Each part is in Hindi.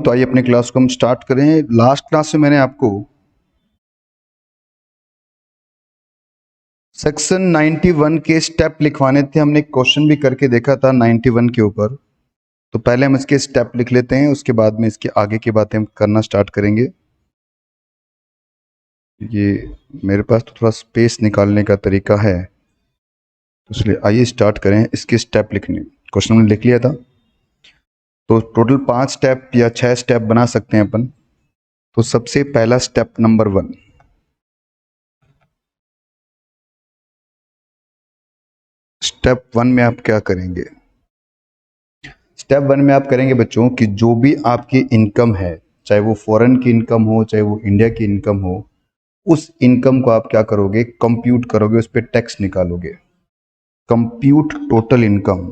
तो आइए अपने क्लास को हम स्टार्ट करें। लास्ट क्लास में मैंने आपको सेक्शन 91 के स्टेप लिखवाने थे। हमने एक क्वेश्चन भी करके देखा था 91 के ऊपर। तो पहले हम इसके स्टेप लिख लेते हैं, उसके बाद में इसके आगे की बातें हम करना स्टार्ट करेंगे। ये मेरे पास तो थोड़ा स्पेस निकालने का तरीका है, तो इसलिए आइए स्टार्ट करें इसके स्टेप लिखने। क्वेश्चन हमने लिख लिया था, तो टोटल 5 स्टेप या 6 स्टेप बना सकते हैं अपन। तो सबसे पहला स्टेप नंबर 1, स्टेप 1 में आप क्या करेंगे? स्टेप 1 में आप करेंगे बच्चों कि जो भी आपकी इनकम है, चाहे वो फॉरेन की इनकम हो चाहे वो इंडिया की इनकम हो, उस इनकम को आप क्या करोगे? कंप्यूट करोगे, उस पर टैक्स निकालोगे। Compute total income.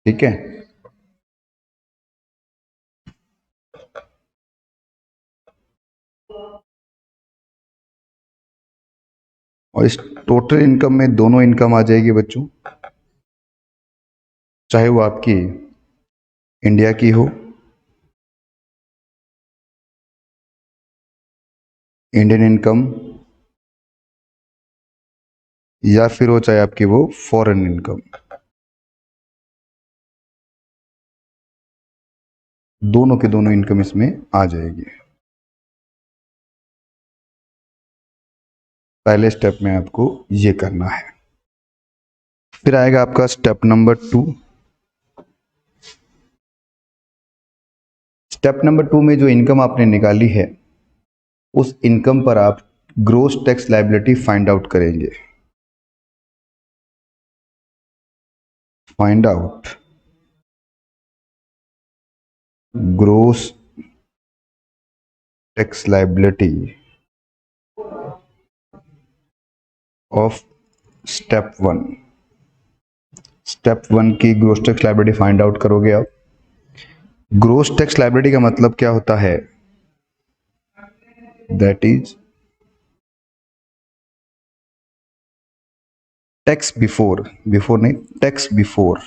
ठीक है, और इस टोटल इनकम में दोनों इनकम आ जाएगी बच्चों, चाहे वो आपकी इंडिया की हो, इंडियन इनकम, या फिर हो चाहे आपकी वो फॉरेन इनकम। दोनों के दोनों इनकम इसमें आ जाएगी। पहले स्टेप में आपको ये करना है। फिर आएगा आपका स्टेप नंबर 2। स्टेप नंबर 2 में जो इनकम आपने निकाली है, उस इनकम पर आप gross tax liability find out करेंगे। Find out gross tax liability of step 1। Step 1 की gross tax liability find out करोगे आप। ग्रोस टैक्स लायबिलिटी का मतलब क्या होता है? That is tax before, before नहीं, टैक्स बिफोर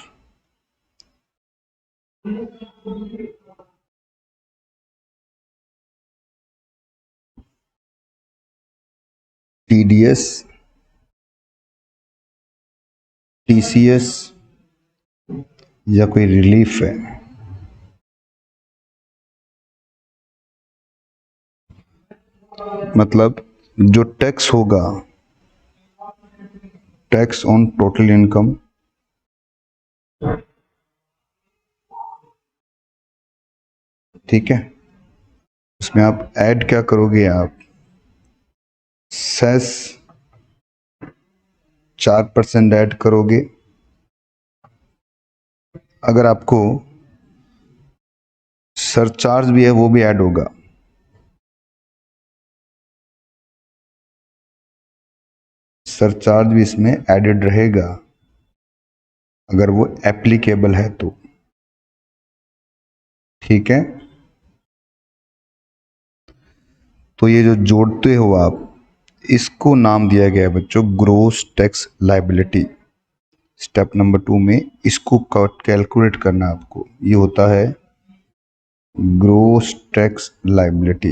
टीडीएस, टीसीएस या कोई रिलीफ है। मतलब जो टैक्स होगा, टैक्स ऑन टोटल इनकम, ठीक है, उसमें आप ऐड क्या करोगे? आप सेस 4% ऐड करोगे। अगर आपको सरचार्ज भी है वो भी ऐड होगा। सरचार्ज भी इसमें एडेड रहेगा अगर वो एप्लीकेबल है तो, ठीक है। तो ये जो जोड़ते हो आप, इसको नाम दिया गया है बच्चों gross tax liability. Step number 2 में इसको कैलकुलेट करना आपको, ये होता है ग्रोस टैक्स लायबिलिटी।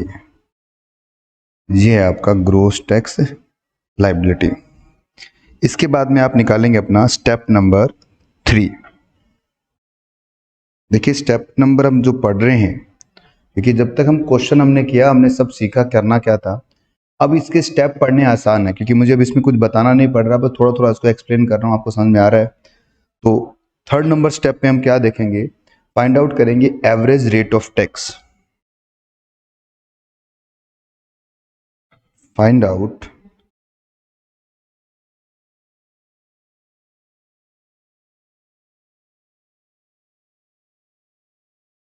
ये है आपका ग्रोस टैक्स लायबिलिटी। इसके बाद में आप निकालेंगे अपना स्टेप नंबर 3। देखिए स्टेप नंबर हम जो पढ़ रहे हैं, क्योंकि जब तक हम क्वेश्चन हमने किया, हमने सब सीखा करना क्या था। अब इसके स्टेप पढ़ने आसान है, क्योंकि मुझे अब इसमें कुछ बताना नहीं पड़ रहा, बस थोड़ा थोड़ा इसको एक्सप्लेन कर रहा हूँ, आपको समझ में आ रहा है। तो थर्ड नंबर स्टेप में हम क्या देखेंगे? फाइंड आउट करेंगे average rate of tax. Find out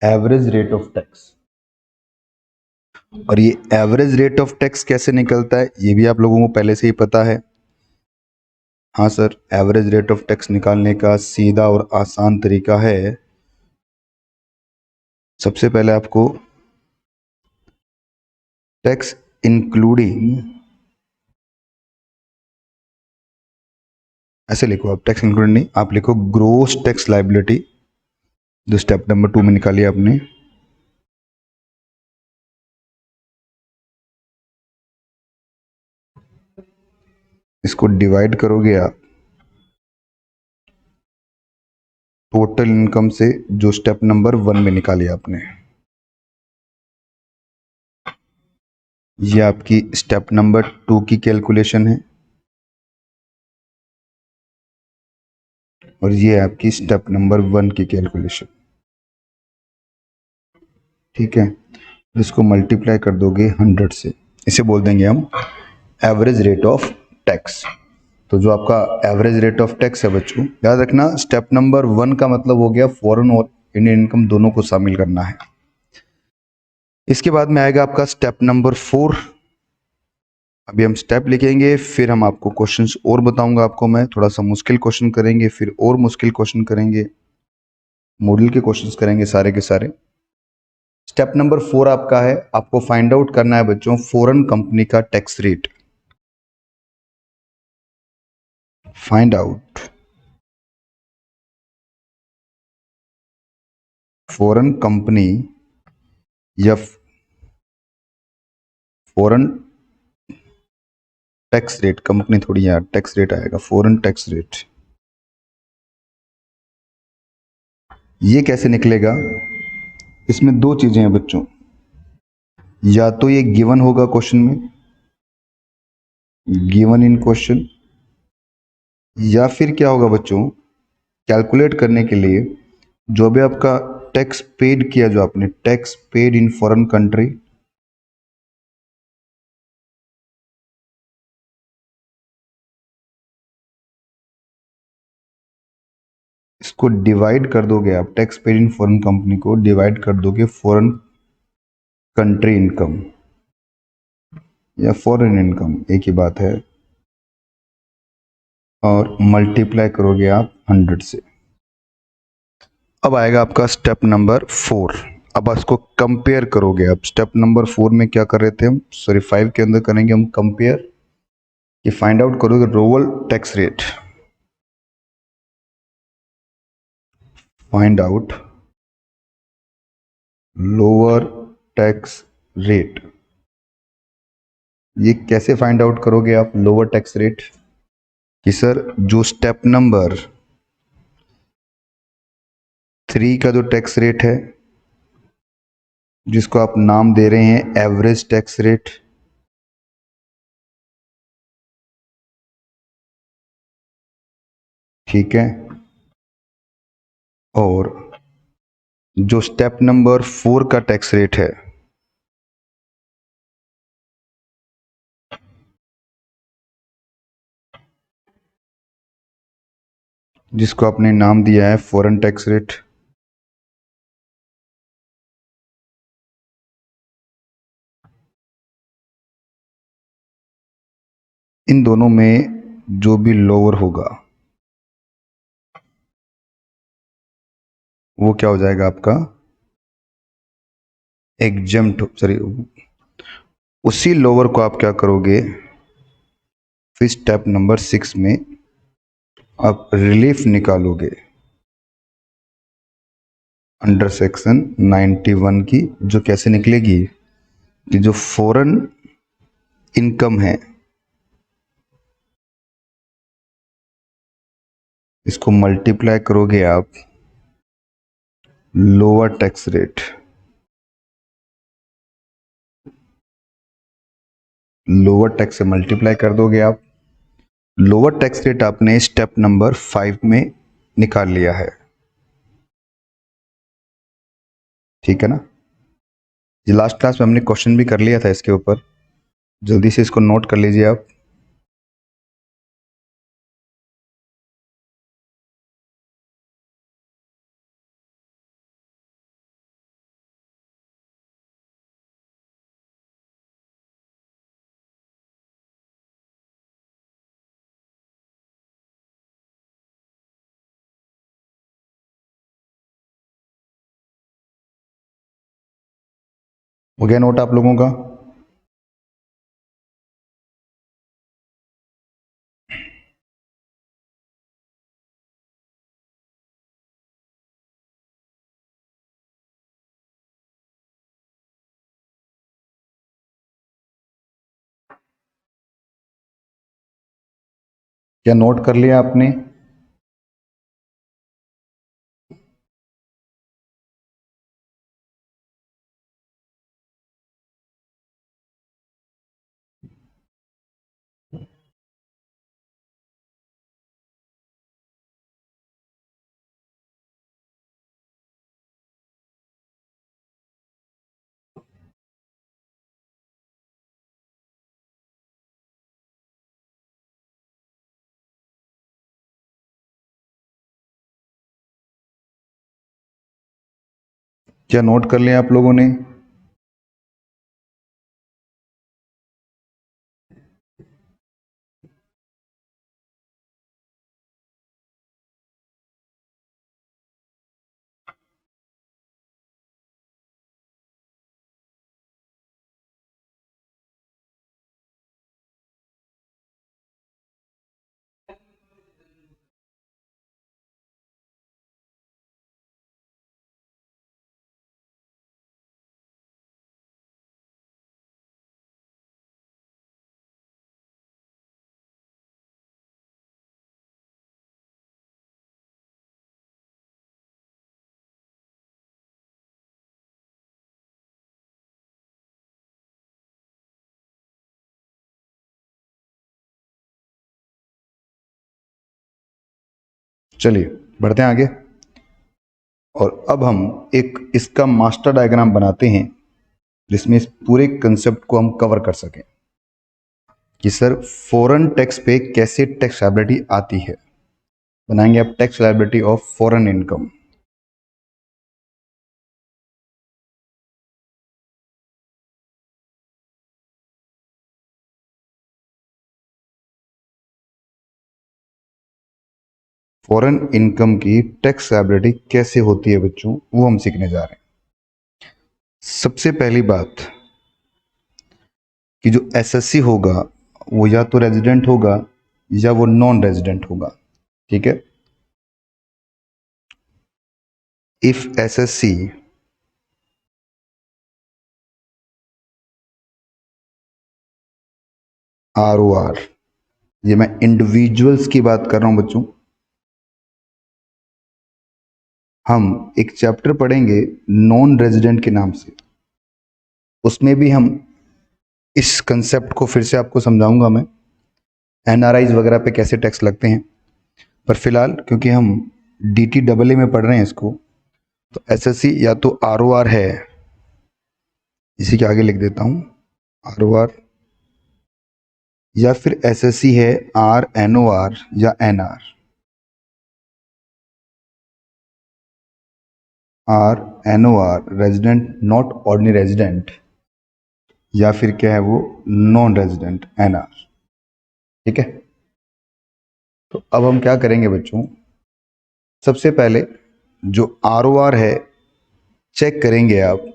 average rate of tax. और ये एवरेज रेट ऑफ टैक्स कैसे निकलता है, ये भी आप लोगों को पहले से ही पता है। हाँ sir, average rate of tax निकालने का सीधा और आसान तरीका है, सबसे पहले आपको टैक्स इंक्लूडिंग ऐसे लिखो आप, टैक्स इंक्लूडेड नहीं, आप लिखो ग्रोस टैक्स लाइबिलिटी, जो स्टेप नंबर 2 में निकाली आपने। इसको डिवाइड करोगे आप टोटल इनकम से, जो स्टेप नंबर 1 में निकाली आपने। ये आपकी स्टेप नंबर 2 की कैलकुलेशन है, और ये आपकी स्टेप नंबर 1 की कैलकुलेशन। ठीक है, इसको मल्टीप्लाई कर दोगे 100 से, इसे बोल देंगे हम एवरेज रेट ऑफ टैक्स। तो जो आपका एवरेज रेट ऑफ टैक्स है बच्चों, याद रखना स्टेप नंबर 1 का मतलब हो गया फॉरेन और इंडियन इनकम दोनों को शामिल करना है। इसके बाद में आएगा आपका स्टेप नंबर 4। अभी हम स्टेप लिखेंगे, फिर हम आपको क्वेश्चंस और बताऊंगा आपको मैं, थोड़ा सा मुश्किल क्वेश्चन करेंगे, फिर और मुश्किल क्वेश्चन करेंगे, मॉडल के क्वेश्चंस करेंगे सारे के सारे। स्टेप नंबर 4 आपका है, आपको फाइंड आउट करना है बच्चों फॉरेन कंपनी का tax rate. Find out foreign company या फॉरेन टैक्स रेट, कंपनी थोड़ी यार, टैक्स रेट आएगा, फॉरेन टैक्स रेट। ये कैसे निकलेगा? इसमें दो चीजें हैं बच्चों, या तो ये गिवन होगा क्वेश्चन में, गिवन इन क्वेश्चन, या फिर क्या होगा बच्चों, कैलकुलेट करने के लिए जो भी आपका टैक्स पेड किया, जो आपने tax paid in foreign country, इसको डिवाइड कर दोगे आप, tax paid in foreign company को डिवाइड कर दोगे फॉरेन कंट्री इनकम या फॉरेन इनकम, एक ही बात है, और मल्टीप्लाई करोगे आप 100 से। अब आएगा आपका स्टेप नंबर 4। अब इसको कंपेयर करोगे आप, स्टेप नंबर 4 में क्या कर रहे थे हम, सॉरी 5 के अंदर करेंगे हम कंपेयर, कि फाइंड आउट करोगे रोवल tax rate. Find out lower tax rate. ये कैसे फाइंड आउट करोगे आप लोअर टैक्स रेट? कि सर जो स्टेप नंबर 3 का जो टैक्स रेट है, जिसको आप नाम दे रहे हैं एवरेज टैक्स रेट, ठीक है, और जो स्टेप नंबर 4 का टैक्स रेट है, जिसको आपने नाम दिया है फॉरेन टैक्स रेट, इन दोनों में जो भी लोअर होगा वो क्या हो जाएगा आपका एग्जम्प्ट, सॉरी, उसी लोअर को आप क्या करोगे, फिर स्टेप नंबर 6 में आप रिलीफ निकालोगे अंडर सेक्शन 91 की, जो कैसे निकलेगी कि जो फॉरेन इनकम है, इसको मल्टीप्लाई करोगे आप lower tax rate, lower tax से मल्टीप्लाई कर दोगे आप। लोअर टैक्स रेट आपने स्टेप नंबर 5 में निकाल लिया है, ठीक है ना। ये लास्ट क्लास में हमने क्वेश्चन भी कर लिया था इसके ऊपर, जल्दी से इसको नोट कर लीजिए आप। हो गया नोट आप लोगों का? क्या नोट कर लिया आपने? क्या नोट कर लिया आप लोगों ने? चलिए बढ़ते हैं आगे। और अब हम एक इसका मास्टर डायग्राम बनाते हैं जिसमें इस पूरे कंसेप्ट को हम कवर कर सकें कि सर फॉरेन टैक्स पे कैसे टैक्स लायबिलिटी आती है। बनाएंगे आप tax liability of foreign income. Foreign income की टैक्स लायबिलिटी कैसे होती है बच्चों, वो हम सीखने जा रहे हैं। सबसे पहली बात कि जो एसएससी होगा वो या तो रेजिडेंट होगा या वो नॉन रेजिडेंट होगा। ठीक है। इफ एसएससी आरओआर, ये मैं इंडिविजुअल्स की बात कर रहा हूं बच्चों। हम एक चैप्टर पढ़ेंगे नॉन रेजिडेंट के नाम से, उसमें भी हम इस कंसेप्ट को फिर से आपको समझाऊंगा मैं, एनआरआईज वगैरह पे कैसे टैक्स लगते हैं। पर फिलहाल क्योंकि हम डीटी डबल ए में पढ़ रहे हैं इसको, तो एसएससी या तो आरओआर है, इसी के आगे लिख देता हूं आरओआर, या फिर एसएससी है आरएनओआर या NR. RNOR resident not ordinary resident, या फिर क्या है वो नॉन रेजिडेंट एनआर। ठीक है। तो अब हम क्या करेंगे बच्चों, सबसे पहले जो आरओआर है चेक करेंगे आप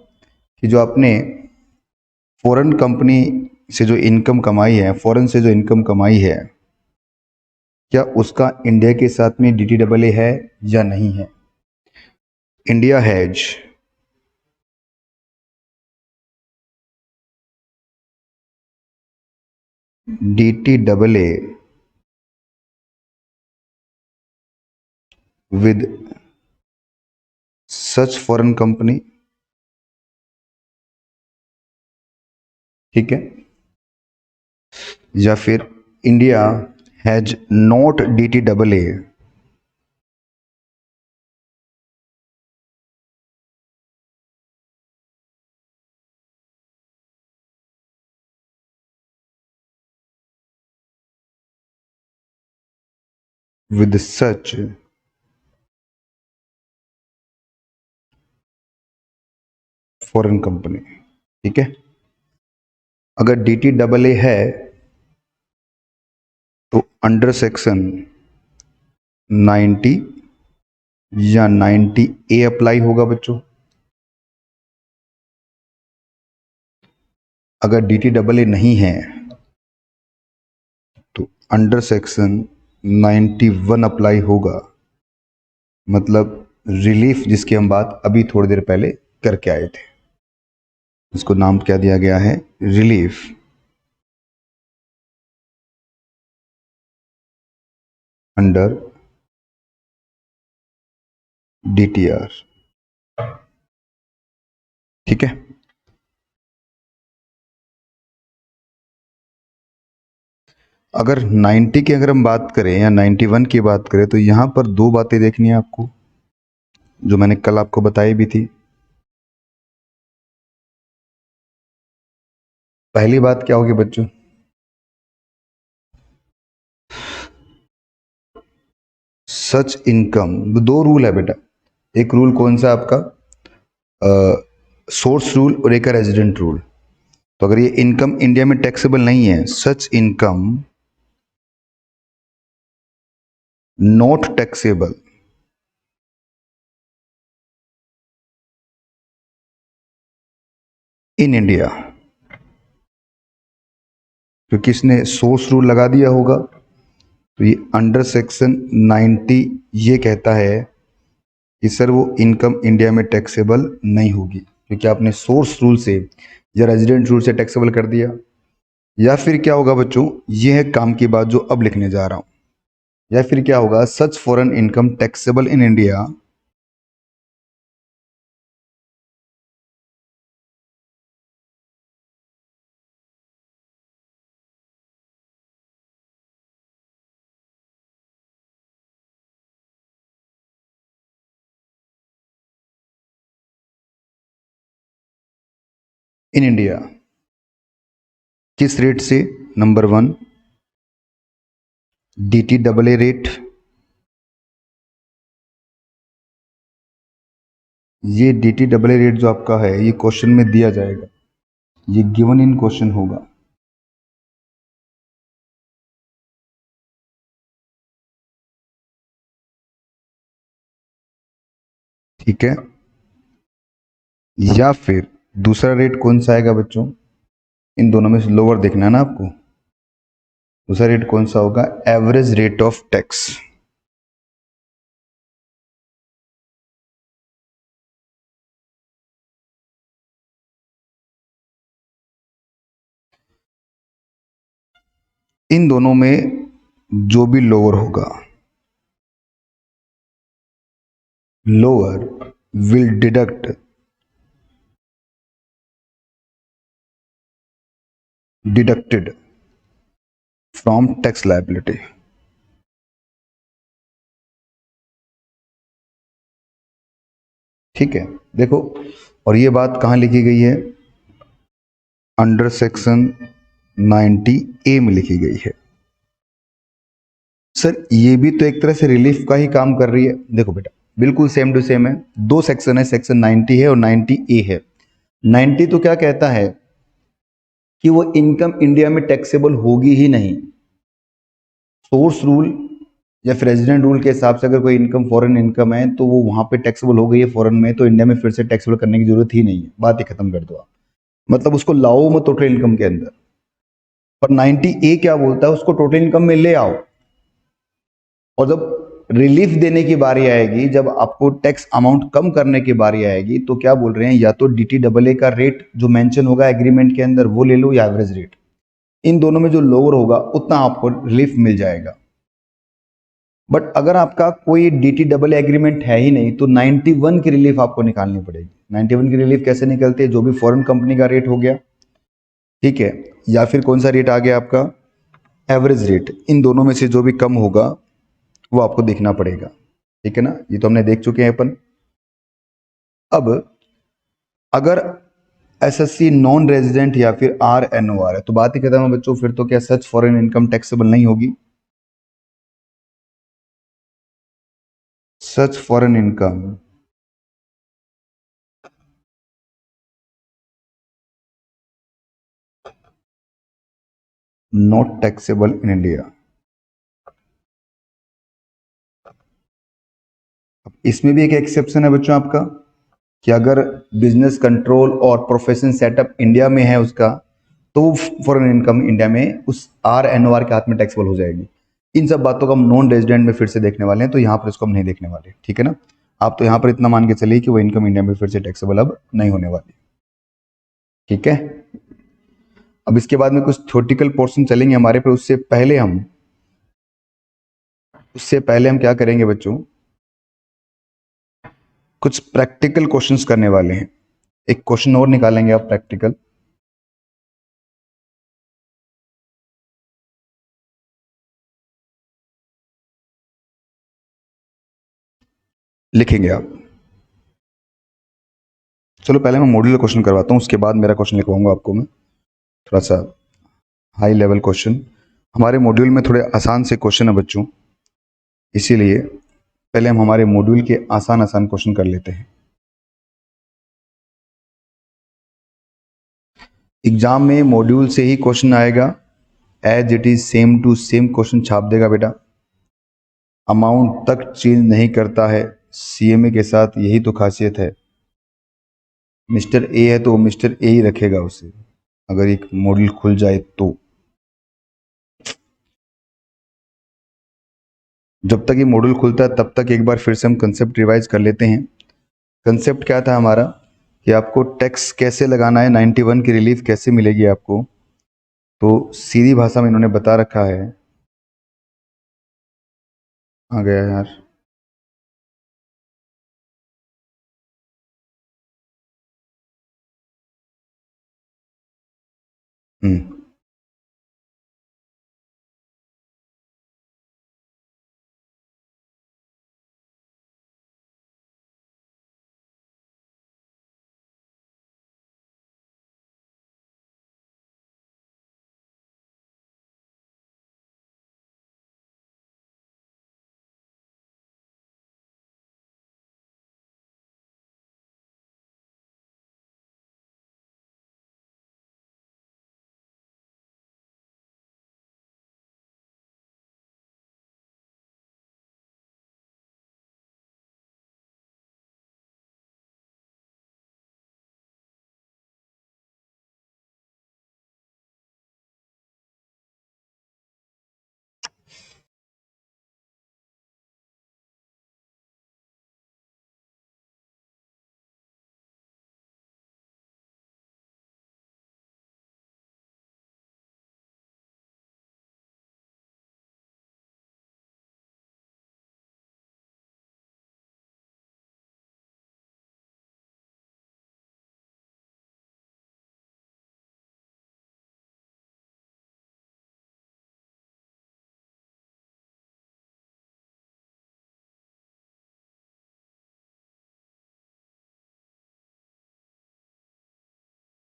कि जो आपने फॉरेन कंपनी से जो इनकम कमाई है, फॉरेन से जो इनकम कमाई है, क्या उसका इंडिया के साथ में डीटी डबल ए है या नहीं है। India has DT double A with such foreign company। ठीक है। या फिर India has not DT double A with such foreign company. ठीक है। अगर डीटी डबल ए है तो अंडर सेक्शन 90 या 90 ए अप्लाई होगा बच्चों। अगर डीटी डबल ए नहीं है तो अंडर सेक्शन 91 अप्लाई होगा, मतलब रिलीफ जिसकी हम बात अभी थोड़ी देर पहले करके आए थे, इसको नाम क्या दिया गया है, रिलीफ। Under DTR। ठीक है, अगर 90 की अगर हम बात करें या 91 की बात करें तो यहां पर दो बातें देखनी है आपको, जो मैंने कल आपको बताई भी थी। पहली बात क्या होगी बच्चों, सच इनकम, दो रूल है बेटा। एक रूल कौन सा आपका, सोर्स रूल, और एक है रेजिडेंट रूल। तो अगर ये इनकम इंडिया में टैक्सेबल नहीं है, such income not taxable in India, क्योंकि इसने सोर्स रूल लगा दिया होगा। तो ये अंडर सेक्शन 90 ये कहता है कि सर वो इनकम इंडिया में टैक्सेबल नहीं होगी, क्योंकि आपने सोर्स रूल से या रेजिडेंट रूल से टैक्सेबल कर दिया। या फिर क्या होगा बच्चों, ये है काम की बात जो अब लिखने जा रहा हूं। या फिर क्या होगा, such foreign income taxable in India in India. किस रेट से, नंबर वन DTAA रेट, ये DTAA रेट जो आपका है ये क्वेश्चन में दिया जाएगा, ये गिवन इन क्वेश्चन होगा। ठीक है, या फिर दूसरा रेट कौन सा आएगा बच्चों, इन दोनों में से लोअर देखना है ना आपको। दूसरा रेट कौन सा होगा, एवरेज रेट ऑफ टैक्स। इन दोनों में जो भी लोअर होगा, lower will deducted from tax liability. ठीक है, देखो, और ये बात कहां लिखी गई है, अंडर सेक्शन 90A में लिखी गई है। सर ये भी तो एक तरह से रिलीफ का ही काम कर रही है। देखो बेटा, बिल्कुल सेम टू सेम है, दो सेक्शन है, सेक्शन 90 है और 90A है। 90 तो क्या कहता है कि वो इनकम इंडिया में टैक्सेबल होगी ही नहीं। सोर्स रूल या फिर रेजिडेंट रूल के हिसाब से अगर कोई इनकम फॉरेन इनकम है तो वो वहां पे टैक्सेबल हो गई है फॉरेन में, तो इंडिया में फिर से टैक्सेबल करने की जरूरत ही नहीं है, बात ही खत्म कर दो आप। मतलब उसको लाओ मत टोटल इनकम के अंदर। पर 90A क्या बोलता है, उसको टोटल इनकम में ले आओ, और जब रिलीफ देने की बारी आएगी, जब आपको टैक्स अमाउंट कम करने की बारी आएगी, तो क्या बोल रहे हैं, या तो DTAA का रेट जो मेंशन होगा एग्रीमेंट के अंदर वो ले लो, या एवरेज रेट। इन दोनों में जो लोअर होगा उतना आपको रिलीफ मिल जाएगा। बट अगर आपका कोई DTAA एग्रीमेंट है ही नहीं तो 91 की रिलीफ आपको निकालनी पड़ेगी। 91 की रिलीफ कैसे निकलती है, जो भी फॉरेन कंपनी का रेट हो गया, ठीक है, या फिर कौन सा रेट आ गया आपका, एवरेज रेट, इन दोनों में से जो भी कम होगा वो आपको देखना पड़ेगा। ठीक है ना, ये तो हमने देख चुके हैं अपन। अब अगर SSC नॉन रेजिडेंट या फिर RNOR है तो बात ही खत्म है बच्चों, फिर तो क्या सच फॉरेन इनकम टैक्सेबल नहीं होगी। Such foreign income not taxable in India. इसमें भी एक एक्सेप्शन है बच्चों आपका, कि अगर बिजनेस कंट्रोल और प्रोफेशन सेटअप इंडिया में है उसका, तो फॉरेन इनकम इंडिया में उस RNOR के हाथ में टैक्सेबल हो जाएगी। इन सब बातों को हम नॉन रेजिडेंट में फिर से देखने वाले हैं, तो यहाँ पर इसको हम नहीं देखने वाले। ठीक है ना, आप तो यहाँ पर इतना मान के चलिए कि वो इनकम इंडिया में फिर से टैक्सेबल अब नहीं होने वाली। ठीक है, अब इसके बाद में कुछ थ्योरेटिकल पोर्शन चलेंगे हमारे पे, उससे पहले हम उससे पहले हम क्या करेंगे बच्चों, कुछ प्रैक्टिकल क्वेश्चंस करने वाले हैं। एक क्वेश्चन और निकालेंगे आप प्रैक्टिकल। लिखेंगे आप। चलो पहले मैं मॉड्यूलर क्वेश्चन करवाता हूँ, उसके बाद मेरा क्वेश्चन लिखवाऊंगा आपको मैं। थोड़ा सा हाई लेवल क्वेश्चन, हमारे मॉड्यूल में थोड़े आसान से क्वेश्चन है बच्चों, इसीलिए पहले हम हमारे मॉड्यूल के आसान आसान क्वेश्चन कर लेते हैं। एग्जाम में मॉड्यूल से ही क्वेश्चन आएगा, as it is same to same question छाप देगा बेटा। अमाउंट तक चेंज नहीं करता है, सीएमए के साथ यही तो खासियत है। मिस्टर ए है तो मिस्टर ए ही रखेगा उसे, अगर एक मॉड्यूल खुल जाए तो। जब तक ये मॉड्यूल खुलता है तब तक एक बार फिर से हम कंसेप्ट रिवाइज कर लेते हैं। कंसेप्ट क्या था हमारा, कि आपको टैक्स कैसे लगाना है, 91 की रिलीफ कैसे मिलेगी आपको, तो सीधी भाषा में इन्होंने बता रखा है। आ गया यार। Hmm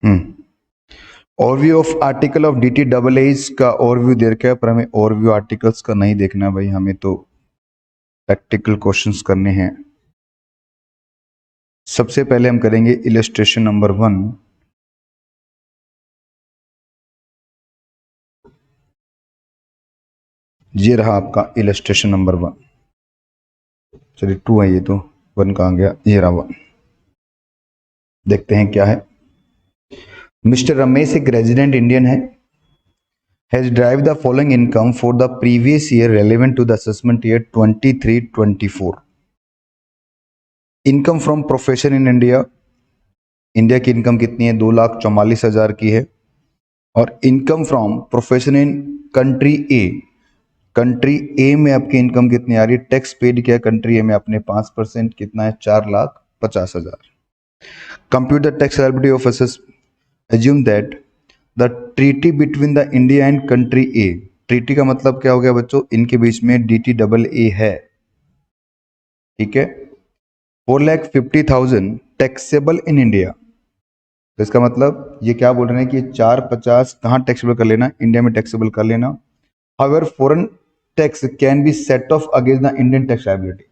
hmm overview of article of DT double A का ओवरव्यू दे रखा है, पर हमें ओवरव्यू आर्टिकल्स का नहीं देखना भाई, हमें तो प्रैक्टिकल क्वेश्चंस करने हैं। सबसे पहले हम करेंगे इलस्ट्रेशन नंबर 1। ये रहा आपका इलस्ट्रेशन नंबर 1। चलिए 2 है, ये तो 1 कहाँ गया, ये रहा 1। देखते हैं क्या है। मिस्टर रमेश एक रेजिडेंट इंडियन है, has derived the following income for the previous year relevant to the assessment year 23-24। Income from profession in India, India की इनकम कितनी है, 2,44,000 की है। और income from profession in country A, country A में आपकी इनकम कितनी आ रही है, टैक्स पेड किया कंट्री ए में आपने 5%, कितना है, 4,50,000। Compute the tax liability of assessee, assume that the treaty between the India and country A, treaty का मतलब क्या हो गया बच्चों, इनके बीच में DT डबल ए है, ठीक है। 4,50,000 टैक्सेबल इन इंडिया, तो इसका मतलब ये क्या बोल रहे हैं कि 450 कहाँ टैक्सेबल कर लेना, इंडिया में टैक्सेबल कर लेना। However foreign tax can be set of against the Indian tax liability,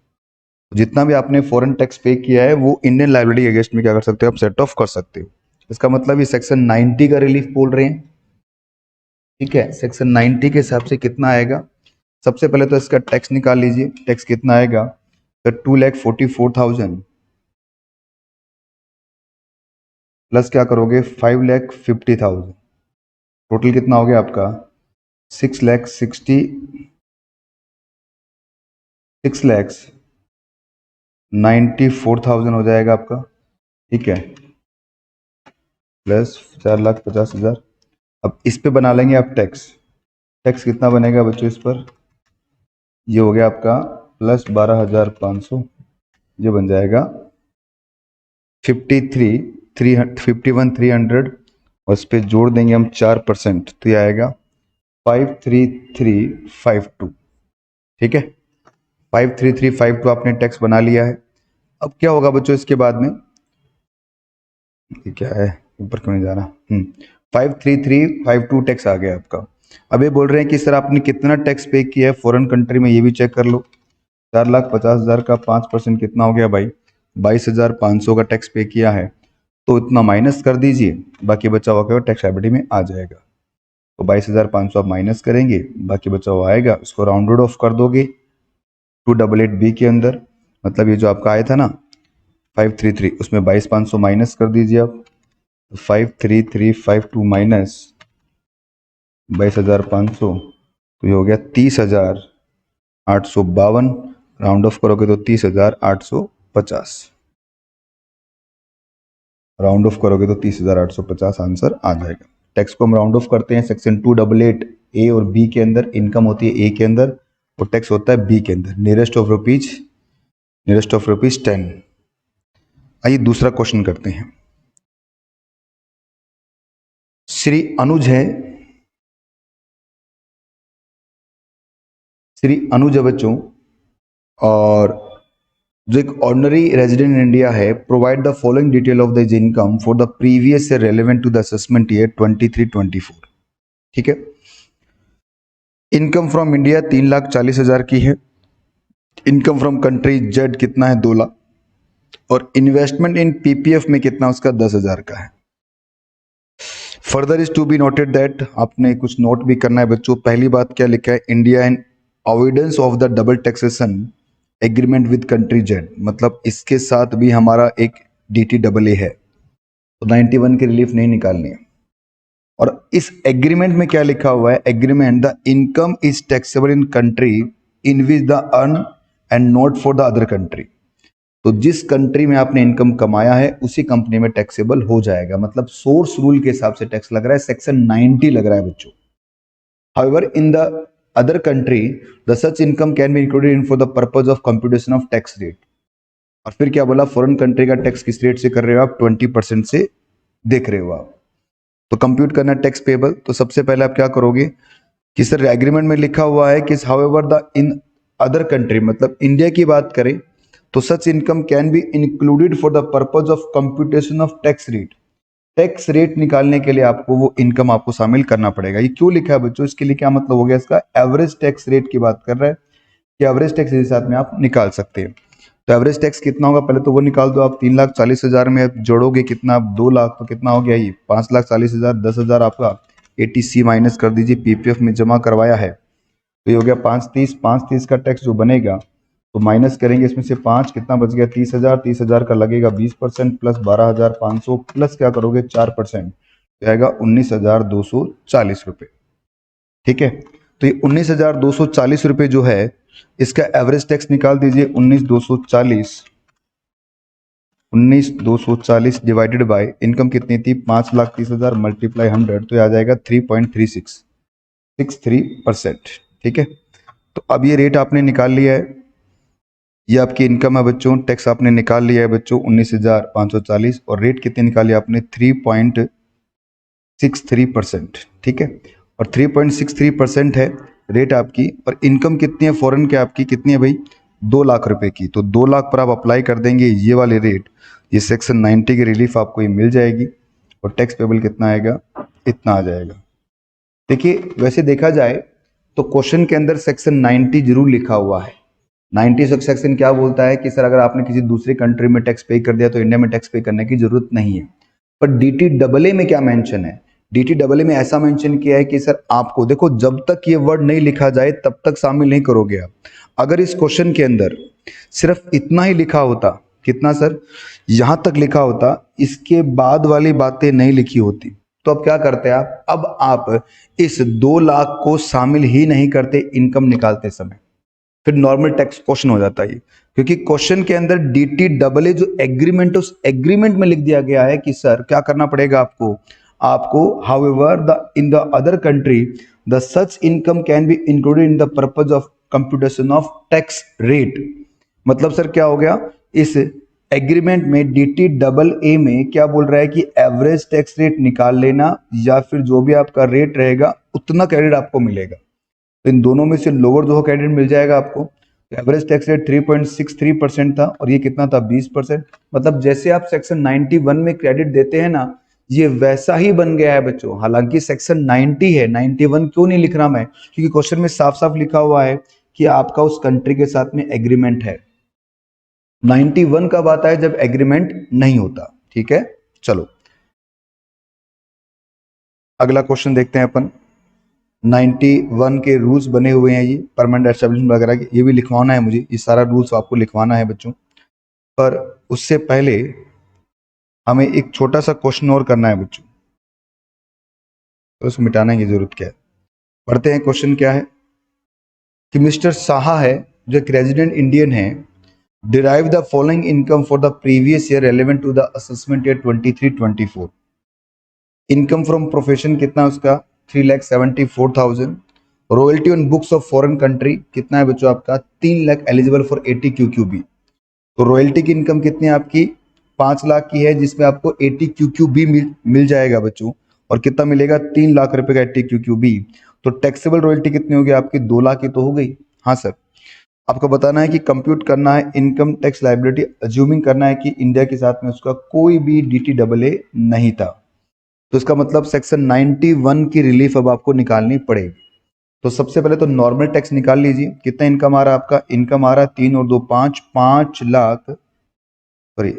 जितना भी आपने फॉरेन टैक्स पे किया है वो इंडियन लायबिलिटी अगेंस्ट में क्या कर सकते हो, आप सेट ऑफ कर सकते हो। इसका मतलब ये सेक्शन 90 का रिलीफ बोल रहे हैं, ठीक है। सेक्शन 90 के हिसाब से कितना आएगा, सबसे पहले तो इसका टैक्स निकाल लीजिए, टैक्स कितना आएगा, तो 2,44,000 प्लस क्या करोगे, 5,50,000, टोटल कितना हो गया आपका, 6,94,000 हो जाएगा आपका, ठीक है, प्लस 4,50,000। अब इस पे बना लेंगे आप टैक्स, टैक्स कितना बनेगा बच्चों इस पर, ये हो गया आपका प्लस 12,500, ये बन जाएगा 51,300 और इस पर जोड़ देंगे हम 4%, तो ये आएगा 53352। ठीक है, 53352 आपने टैक्स बना लिया है। अब क्या होगा बच्चों इसके बाद में, ये क्या है ऊपर क्यों नहीं जा रहा, 53352 टैक्स आ गया आपका। अब ये बोल रहे हैं कि सर आपने कितना टैक्स पे किया है फॉरेन कंट्री में, ये भी चेक कर लो। 4,50,000 का 5% कितना हो गया भाई, 22,500 का टैक्स पे किया है, तो इतना माइनस कर दीजिए, बाकी बचा हुआ क्या टैक्स लायबिलिटी में आ जाएगा। तो 22,500 आप माइनस करेंगे, बाकी बचा हुआ आएगा, उसको राउंडेड ऑफ कर दोगे 288B के अंदर, मतलब ये जो आपका आया था ना 533, उसमें 22,500 माइनस कर दीजिए आप, 53352 माइनस 22,500, तो ये हो गया 30,852, राउंड ऑफ करोगे तो 30,850, राउंड ऑफ करोगे तो 30,850 आंसर आ जाएगा। टैक्स को हम राउंड ऑफ करते हैं सेक्शन 288 ए और बी के अंदर, इनकम होती है ए के अंदर और टैक्स होता है बी के अंदर, नियरेस्ट ऑफ रुपीज 10। आइए दूसरा क्वेश्चन करते हैं। श्री अनुज है, श्री अनुज है बच्चों, और जो एक ऑर्डिनरी रेजिडेंट इन इंडिया है, provide the following detail of the income for the previous year relevant to the assessment year 23-24। ठीक है, इनकम फ्रॉम इंडिया 3,40,000 की है, इनकम फ्रॉम कंट्री जेड कितना है 2 लाख, और इन्वेस्टमेंट इन पीपीएफ में कितना उसका 10,000 का है। Further is to be noted that, आपने कुछ नोट भी करना है बच्चों। पहली बात क्या लिखा है, India and avoidance of the double taxation agreement with country Z, मतलब इसके साथ भी हमारा एक DTAA है, तो 91 की रिलीफ नहीं निकालनी है। और इस एग्रीमेंट में क्या लिखा हुआ है, agreement the income is taxable in country in which the earn and not for the other country, तो जिस कंट्री में आपने इनकम कमाया है उसी कंपनी में टैक्सेबल हो जाएगा, मतलब सोर्स रूल के हिसाब से टैक्स लग रहा है, सेक्शन 90 लग रहा है बच्चों। However in the other country the such income can be included in for the purpose of computation of tax rate. और फिर क्या बोला, फॉरेन कंट्री का टैक्स किस रेट से कर रहे हो आप, 20% से देख रहे हो आप। तो कंप्यूट करना टैक्स पेबल, तो सबसे पहले आप क्या करोगे कि सर एग्रीमेंट में लिखा हुआ है कि however the in other country, मतलब इंडिया की बात करें तो such income can be included for the purpose of computation of tax rate. Tax rate निकालने के लिए आपको वो इनकम आपको शामिल करना पड़ेगा। ये क्यों लिखा है बच्चों, इसके लिए क्या मतलब हो गया, इसका एवरेज टैक्स रेट की बात कर रहा है कि एवरेज टैक्स इस साथ में आप निकाल सकते हैं। तो एवरेज टैक्स कितना होगा, पहले तो वो निकाल दो आप, 3,40,000 में जोड़ोगे कितना, 2 लाख, तो कितना हो गया ये 5,40,000, 10,000 आपका ATC माइनस कर दीजिए, PPF में जमा करवाया है, तो ये हो गया 530 का टैक्स जो बनेगा, तो माइनस करेंगे इसमें से 5, कितना बच गया 30,000 का लगेगा 20% प्लस 12,500 प्लस क्या करोगे 4%, तो आएगा 19,240 रुपये। ठीक है, तो ये 19,240 रुपये जो है इसका एवरेज टैक्स निकाल दीजिए, 19,240 डिवाइडेड बाय इनकम कितनी थी 5,30,000 मल्टीप्लाई 100, तो आ जाएगा 3.3663%। ठीक है, तो अब ये रेट आपने निकाल लिया है, ये आपकी इनकम है बच्चों, टैक्स आपने निकाल लिया है बच्चों 19,540, और रेट कितनी निकाली आपने 3.63%। ठीक है, और 3.63% है रेट आपकी, और इनकम कितनी है फॉरेन के आपकी कितनी है भाई 2 लाख रुपए की, तो 2 लाख पर आप अप्लाई कर देंगे ये वाले रेट, ये सेक्शन 90 की रिलीफ आपको ये मिल जाएगी, और टैक्स पेबल कितना आएगा, इतना आ जाएगा। देखिए वैसे देखा जाए तो क्वेश्चन के अंदर सेक्शन 90 जरूर लिखा हुआ है। 90 सेक्शन क्या बोलता है कि सर अगर आपने किसी दूसरी कंट्री में टैक्स पे कर दिया तो इंडिया में टैक्स पे करने की जरूरत नहीं है। पर DTAA में क्या मेंशन है, DTAA में ऐसा मेंशन किया है कि सर आपको देखो जब तक ये वर्ड नहीं लिखा जाए तब तक शामिल नहीं करोगे आप। अगर इस क्वेश्चन के अंदर सिर्फ इतना ही लिखा होता, कितना सर, यहां तक लिखा होता, इसके बाद वाली बातें नहीं लिखी होती, तो अब क्या करते आप, अब आप इस 2 लाख को शामिल ही नहीं करते इनकम निकालते समय, फिर नॉर्मल टैक्स क्वेश्चन हो जाता है, क्योंकि क्वेश्चन के अंदर DTAA जो एग्रीमेंट, उस एग्रीमेंट में लिख दिया गया है कि सर क्या करना पड़ेगा आपको however the in the other country the such income can be included in the purpose of computation of tax rate. मतलब सर क्या हो गया, इस एग्रीमेंट में DTA में क्या बोल रहा है कि एवरेज टैक्स रेट निकाल लेना, या फिर जो भी आपका रेट रहेगा उतना क्रेडिट आपको मिलेगा। तो इन दोनों में से लोअर जो क्रेडिट मिल जाएगा आपको। एवरेज टैक्स रेट 3.63% था और ये कितना था 20%। मतलब जैसे आप सेक्शन 91 में क्रेडिट देते हैं ना, ये वैसा ही बन गया है बच्चों। हालांकि सेक्शन 90 है, 91 क्यों नहीं लिख रहा मैं, क्योंकि क्वेश्चन में साफ साफ लिखा हुआ है कि आपका उस कंट्री के साथ में एग्रीमेंट है। 91 कब आता है, जब एग्रीमेंट नहीं होता। ठीक है, चलो अगला क्वेश्चन देखते हैं अपन। 91 के रूल्स बने हुए हैं, ये परमानेंट एस्टेब्लिशमेंट वगैरह के, ये भी लिखवाना है मुझे, ये सारा रूल्स आपको लिखवाना है बच्चों। पर उससे पहले हमें एक छोटा सा क्वेश्चन और करना है बच्चों, तो उसको मिटाने की जरूरत क्या है। पढ़ते हैं क्वेश्चन क्या है कि मिस्टर साहा है जो एक रेजिडेंट इंडियन है, derive the following income for the previous year relevant to the assessment year 23-24। Income from profession कितना उसका 3,74,000। Royalty on books of foreign country कितना है बच्चों आपका 3 लाख, एलिजिबल फॉर 80 QQB। तो रॉयल्टी की इनकम कितनी है आपकी 5 लाख की है, जिसमें आपको 80 QQB मिल जाएगा बच्चों। और कितना मिलेगा 3 लाख रुपए का 80 QQB। तो टैक्सेबल रॉयल्टी कितनी होगी आपकी 2 लाख की तो हो गई। हाँ सर, आपको बताना है कि कंप्यूट करना है इनकम टैक्स लायबिलिटी, अज्यूमिंग करना है कि इंडिया के साथ में उसका कोई भी DTA नहीं था। तो इसका मतलब सेक्शन 91 की रिलीफ अब आपको निकालनी पड़ेगी। तो सबसे पहले तो नॉर्मल टैक्स निकाल लीजिए, कितना इनकम आ रहा है आपका, इनकम आ रहा है 3 और 2 5, 5 लाख, सॉरी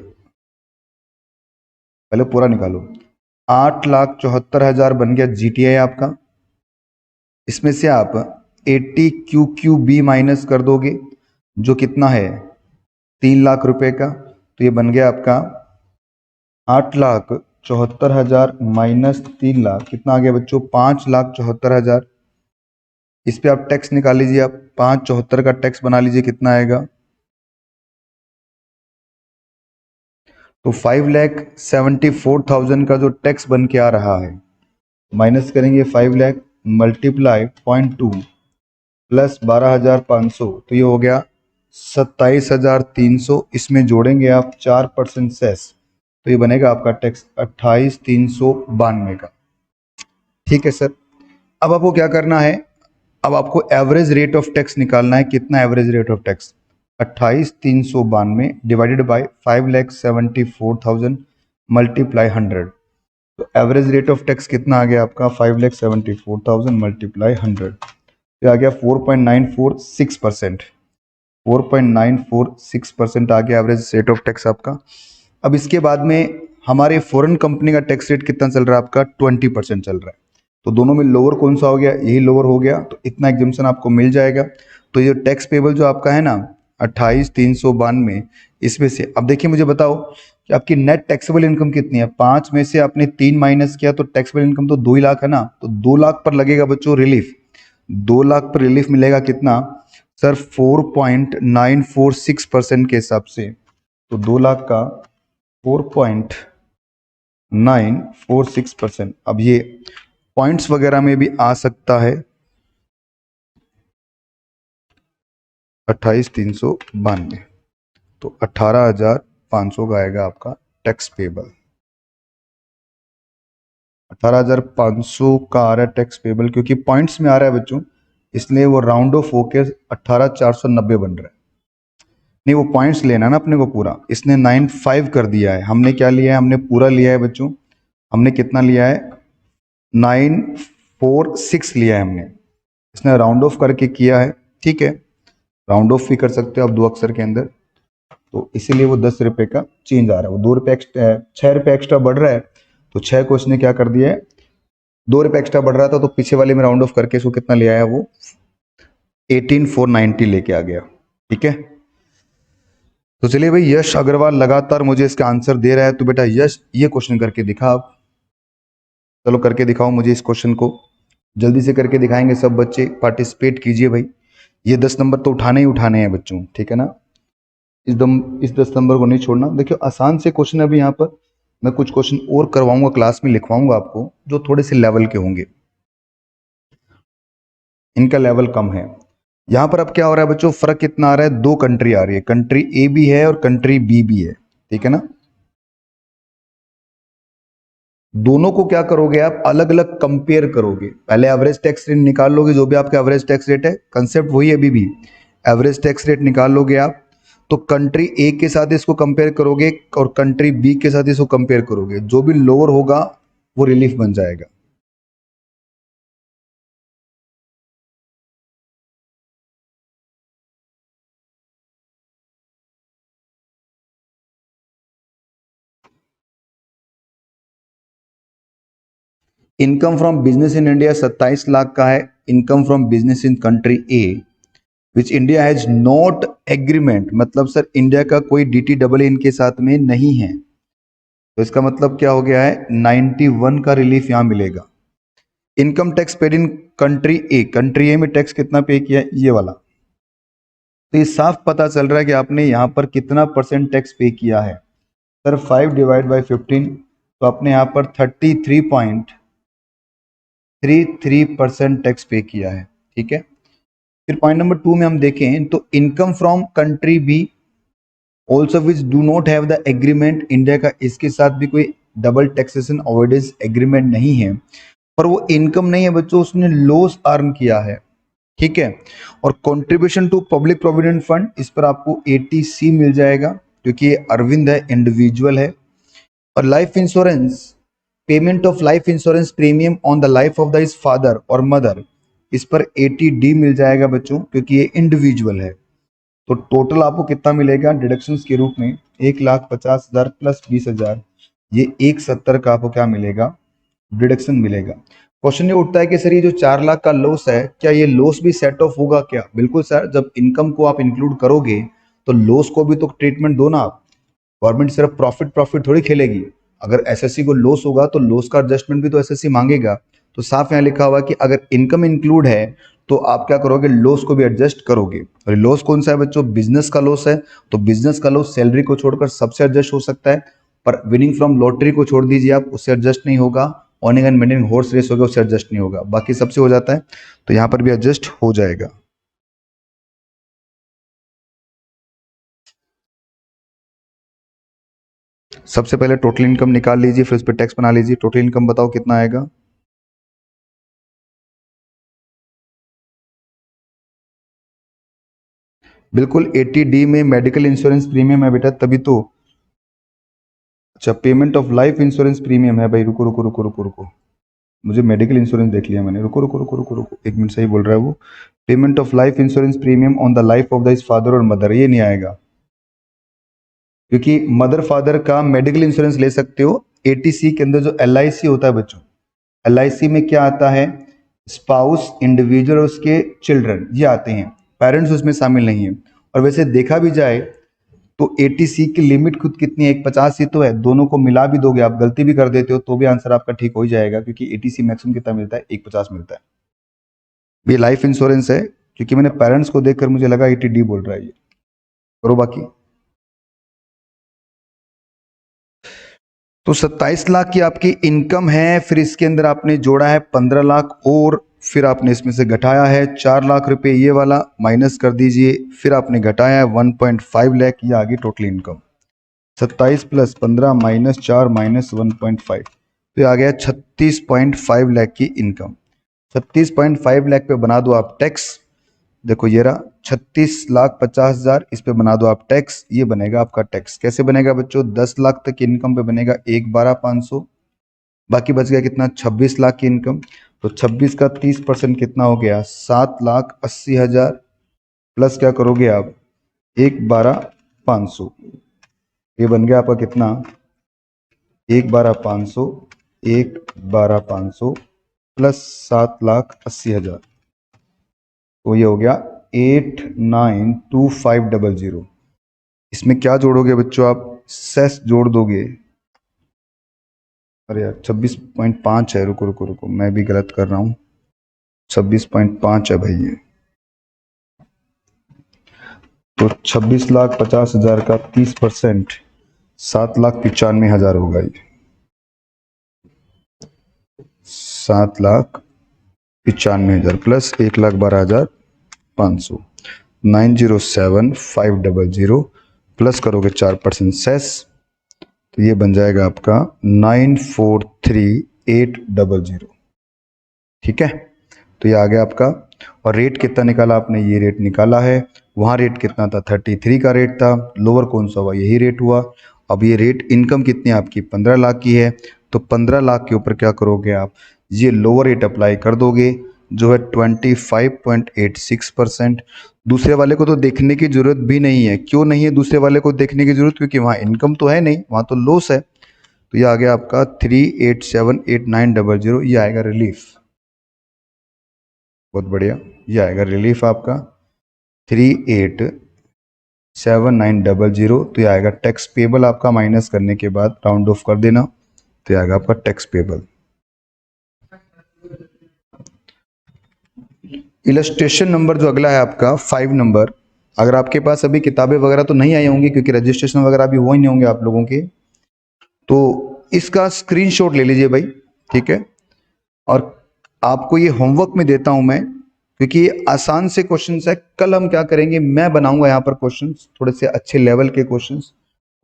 पहले पूरा निकालो, 8,74,000 बन गया GTI आपका। इसमें से आप 80 QQB माइनस कर दोगे, जो कितना है 3 लाख रुपए का। तो ये बन गया आपका 8,74,000 माइनस 3 लाख, कितना आ गया बच्चों 5,74,000। इस पे आप टैक्स निकाल लीजिए, आप 5,74 का टैक्स बना लीजिए, कितना आएगा तो 5,74,000 का जो टैक्स बन के आ रहा है, माइनस करेंगे 5 लाख मल्टीप्लाई 0.2 प्लस 12,500, तो ये हो गया 27,300। इसमें जोड़ेंगे आप 4% सेस, तो ये बनेगा आपका टैक्स 28,392 का। ठीक है सर, अब आपको क्या करना है, अब आपको एवरेज रेट ऑफ टैक्स निकालना है। कितना average rate of tax 28,392 divided by 5,74,000 multiply 100। तो एवरेज रेट ऑफ टैक्स कितना आ गया आपका 5,74,000 मल्टीप्लाई 100, ये आ गया 4.946%। 4.946% आ गया एवरेज रेट ऑफ टैक्स आपका। अब इसके बाद में हमारे फॉरेन कंपनी का टैक्स रेट कितना चल रहा है आपका 20% चल रहा है। तो दोनों में लोअर कौन सा हो गया, यही लोअर हो गया, तो इतना एग्जाम्पशन आपको मिल जाएगा। तो ये टैक्स पेबल जो आपका है ना 28,392, इसमें से अब देखिए मुझे बताओ कि आपकी नेट टैक्सेबल इनकम कितनी है। 5 में से आपने 3 माइनस किया तो टैक्सेबल इनकम तो 2 ही लाख है ना, तो 2 लाख पर लगेगा बच्चों रिलीफ। 2 लाख पर रिलीफ मिलेगा कितना सर 4.946% के हिसाब से। तो 2 लाख का 4.946%। अब ये पॉइंट्स वगैरह में भी आ सकता है 28,392, तो 18,500 का आएगा आपका टैक्स पेबल। 18,500 का आ रहा है टैक्स पेबल, क्योंकि पॉइंट्स में आ रहा है बच्चों, इसलिए वो राउंड ऑफ होके 18,490 बन रहा है। नहीं, वो पॉइंट्स लेना ना अपने को पूरा, इसने 95 कर दिया है, हमने क्या लिया है, हमने पूरा लिया है बच्चों। हमने कितना लिया है 946 लिया है हमने, इसने राउंड ऑफ करके किया है। ठीक है, राउंड ऑफ भी कर सकते हो आप 2 अक्षर के अंदर, तो इसीलिए वो 10 रुपए का चेंज आ रहा है। वो 2 रुपये एक्स्ट्रा, 6 रुपये एक्स्ट्रा बढ़ रहा है, तो 6 को इसने क्या कर दिया है, 2 रुपये एक्स्ट्रा बढ़ रहा था तो पीछे वाले में राउंड ऑफ करके इसको कितना ले आया, वो 18,490 लेके आ गया। ठीक है, तो चलिए भाई, यश अग्रवाल लगातार मुझे इसका आंसर दे रहा है, तो बेटा यश ये क्वेश्चन करके दिखा आप। चलो करके दिखाओ मुझे इस क्वेश्चन को, जल्दी से करके दिखाएंगे सब बच्चे, पार्टिसिपेट कीजिए भाई। ये 10 नंबर तो उठाने ही उठाने हैं बच्चों, ठीक है ना, इस 10 नंबर को नहीं छोड़ना। देखियो आसान से क्वेश्चन है, अभी यहाँ पर मैं कुछ क्वेश्चन और करवाऊंगा, क्लास में लिखवाऊंगा आपको, जो थोड़े से लेवल के होंगे, इनका लेवल कम है। यहां पर अब क्या हो रहा है बच्चों, फर्क कितना आ रहा है, दो कंट्री आ रही है, कंट्री ए भी है और कंट्री बी भी है, ठीक है ना। दोनों को क्या करोगे आप, अलग अलग कंपेयर करोगे। पहले एवरेज टैक्स रेट निकाल लोगे, जो भी आपका एवरेज टैक्स रेट है, कंसेप्ट वही है अभी भी, एवरेज टैक्स रेट निकाल लोगे आप। तो कंट्री ए के साथ इसको कंपेयर करोगे और कंट्री बी के साथ इसको कंपेयर करोगे, जो भी लोअर होगा वो रिलीफ बन जाएगा। Income from business in India 27 lakh का है, income from business in country A which India has not agreement, मतलब सर इंडिया का कोई डीटी डबल इनके साथ में नहीं है, तो इसका मतलब क्या हो गया है, 91 का रिलीफ यहां मिलेगा। Income tax paid in country A में टैक्स कितना पे किया है, ये वाला। तो ये साफ पता चल रहा है कि आपने यहां पर कितना परसेंट टैक्स पे किया है। सर 5/15, तो आपने यहां पर 33.33% टैक्स पे किया है, ठीक है। फिर पॉइंट नंबर 2 में हम देखें तो income from country B also which do not have the agreement, India का इसके साथ भी कोई डबल टैक्सेशन अवॉइडेंस एग्रीमेंट नहीं है, पर वो इनकम नहीं है बच्चों, उसने लॉस अर्न किया है, ठीक है। और contribution to public provident fund, इस पर आपको 80C मिल जाएगा, क्योंकि ये अरविंद है, इंडिविजुअल है। और life insurance, payment of life insurance premium on the life of the is father और मदर, इस पर 80D मिल जाएगा बच्चों, क्योंकि ये इंडिविजुअल है। तो टोटल आपको कितना मिलेगा डिडक्शंस के रूप में, 1,50,000 प्लस 20,000, ये 170 का आपको क्या मिलेगा, डिडक्शन मिलेगा। क्वेश्चन ये उठता है कि सर ये जो 4 लाख का लॉस है, क्या ये लॉस भी सेट ऑफ होगा क्या? बिल्कुल सर, जब इनकम को आप इंक्लूड करोगे तो लॉस को भी तो ट्रीटमेंट दो ना आप। गवर्नमेंट सिर्फ प्रॉफिट प्रॉफिट थोड़ी खेलेगी। अगर एसएससी को लॉस होगा तो लॉस का एडजस्टमेंट भी तो एसएससी मांगेगा। तो साफ यहाँ लिखा हुआ कि अगर इनकम इंक्लूड है तो आप क्या करोगे, लॉस को भी एडजस्ट करोगे। और लॉस कौन सा है बच्चों, बिजनेस का लॉस है। तो बिजनेस का लॉस सैलरी को छोड़कर सबसे एडजस्ट हो सकता है, पर विनिंग फ्रॉम लॉटरी को छोड़ दीजिए आप, उससे एडजस्ट नहीं होगा। Owning and maintaining horse race होगा, उससे एडजस्ट नहीं होगा, बाकी सबसे हो जाता है। तो यहाँ पर भी एडजस्ट हो जाएगा। सबसे पहले टोटल इनकम निकाल लीजिए, फिर उस पर टैक्स बना लीजिए। टोटल इनकम बताओ कितना आएगा। बिल्कुल 80D में मेडिकल इंश्योरेंस प्रीमियम है बेटा, तभी तो। अच्छा, payment of life insurance premium है भाई, रुको रुको रुको रुको रुको, मुझे मेडिकल इंश्योरेंस देख लिया मैंने, रुको रुको रुको रुको रुको, एक मिनट, सही बोल रहा है वो। Payment of life insurance premium on the life of the is father और मदर, ये नहीं आएगा, क्योंकि मदर फादर का मेडिकल इंश्योरेंस ले सकते हो। 80C के अंदर जो LIC होता है बच्चों, LIC में क्या आता है, स्पाउस, इंडिविजुअल और उसके चिल्ड्रन, ये आते हैं, पेरेंट्स उसमें शामिल नहीं है। और वैसे देखा भी जाए तो 80C की लिमिट खुद कितनी है, 150 ही तो है, दोनों को मिला भी दोगे आप, गलती भी कर देते हो तो भी आंसर आपका ठीक हो ही जाएगा, क्योंकि 80C मैक्सिमम कितना मिलता है, 150 मिलता है। ये लाइफ इंश्योरेंस है, क्योंकि मैंने पेरेंट्स को देखकर मुझे लगा 80D बोल रहा है ये। करो बाकी। तो 27 लाख की आपकी इनकम है, फिर इसके अंदर आपने जोड़ा है 15 लाख, और फिर आपने इसमें से घटाया है 4 लाख रुपए, ये वाला माइनस कर दीजिए, फिर आपने घटाया है 1.5 लाख, ये आ गई total income. 27 plus 15 minus 4 minus 1.5, तो ये आ गया 36.5 लाख की इनकम। 36.5 लाख पे बना दो आप टैक्स, देखो ये रहा 36,50,000, इस पे बना दो आप टैक्स, ये बनेगा आपका टैक्स। कैसे बनेगा बच्चों, 10 लाख तक की इनकम पे बनेगा 1,12,500, बाकी बच गया कितना, 26 लाख की इनकम। तो 26 का 30% कितना हो गया, 7,80,000, प्लस क्या करोगे आप, 1,12,500, ये बन गया आपका कितना, 1,12,500, 1,12,500 प्लस 7,80,000, तो ये हो गया 892500। इसमें क्या जोड़ोगे बच्चों आप, सेस जोड़ दोगे। अरे यार 26.5 है, रुको रुको रुको, मैं भी गलत कर रहा हूँ, 26.5 है भाई ये। तो 26,50,000 का 30%, 7,95,000 होगा ये, 7,95,000 प्लस 1,12,000, 500, 907500 प्लस करोगे 4% सेस, तो ये बन जाएगा आपका 943800। ठीक है, तो ये आ गया आपका। और रेट कितना निकाला आपने, ये रेट निकाला है। वहाँ रेट कितना था, 33 का रेट था। लोअर कौन सा हुआ, यही रेट हुआ। अब ये रेट, इनकम कितनी आपकी 15 लाख की है, तो 15 लाख के ऊपर क्या करोगे आप, ये लोअर रेट अप्लाई कर दोगे जो है 25.86%। दूसरे वाले को तो देखने की जरूरत भी नहीं है। क्यों नहीं है दूसरे वाले को देखने की जरूरत, क्योंकि वहाँ इनकम तो है नहीं, वहाँ तो लॉस है। तो ये आ गया आपका 3878,900, ये आएगा रिलीफ। बहुत बढ़िया, ये आएगा रिलीफ आपका 387900। तो ये आएगा टैक्स पेबल आपका, माइनस करने के बाद राउंड ऑफ कर देना, तो ये आएगा आपका टैक्स पेबल। इलस्ट्रेशन नंबर जो अगला है आपका 5 नंबर, अगर आपके पास अभी किताबें वगैरह तो नहीं आई होंगी क्योंकि रजिस्ट्रेशन वगैरह अभी हुए नहीं होंगे आप लोगों के, तो इसका स्क्रीनशॉट ले लीजिए भाई। ठीक है, और आपको ये होमवर्क में देता हूं मैं, क्योंकि ये आसान से क्वेश्चंस है। कल हम क्या करेंगे, मैं बनाऊंगा यहाँ पर क्वेश्चंस थोड़े से अच्छे लेवल के क्वेश्चंस,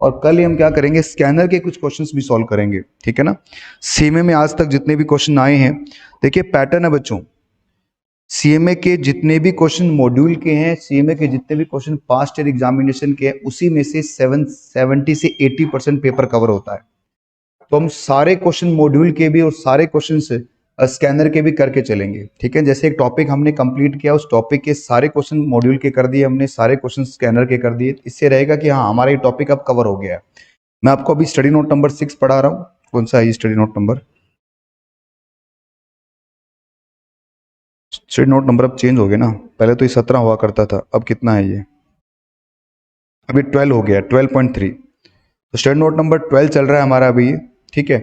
और कल ही हम क्या करेंगे, स्कैनर के कुछ क्वेश्चंस भी सॉल्व करेंगे। ठीक है ना। सीएमए में आज तक जितने भी क्वेश्चन आए हैं, देखिए पैटर्न है बच्चों, सीएमए के जितने भी क्वेश्चन मॉड्यूल के हैं, सीएमए के जितने भी क्वेश्चन पास्ट ईयर एग्जामिनेशन के हैं, उसी में से 70 से 80% पेपर कवर होता है। तो हम सारे क्वेश्चन मॉड्यूल के भी और सारे क्वेश्चन स्कैनर के भी करके चलेंगे। ठीक है, जैसे एक टॉपिक हमने कंप्लीट किया, उस टॉपिक के सारे क्वेश्चन मॉड्यूल के कर दिए हमने, सारे क्वेश्चन स्कैनर के कर दिए। इससे रहेगा कि हाँ हमारा ये टॉपिक अब कवर हो गया है। मैं आपको अभी स्टडी नोट नंबर 6 पढ़ा रहा हूँ। कौन सा है ये study note number? Study note number अब चेंज हो गया ना, पहले तो ये 17 हुआ करता था, अब कितना है ये, अभी 12 हो गया, 12.3। तो स्टडी नोट नंबर 12 चल रहा है हमारा अभी ये। ठीक है,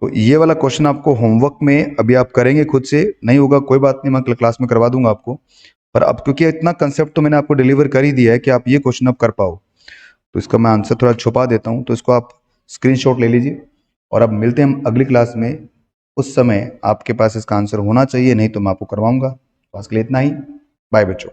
तो ये वाला क्वेश्चन आपको होमवर्क में अभी आप करेंगे, खुद से नहीं होगा कोई बात नहीं, मैं क्लास में करवा दूंगा आपको। पर अब क्योंकि इतना कंसेप्ट तो मैंने आपको डिलीवर कर ही दिया है कि आप ये क्वेश्चन अब कर पाओ, तो इसका मैं आंसर थोड़ा छुपा देता हूँ, तो इसको आप स्क्रीनशॉट ले लीजिए। और अब मिलते हैं हम अगली क्लास में। उस समय आपके पास इसका आंसर होना चाहिए, नहीं तो मैं आपको करवाऊंगा। तो आज के लिए इतना ही, बाय बच्चों।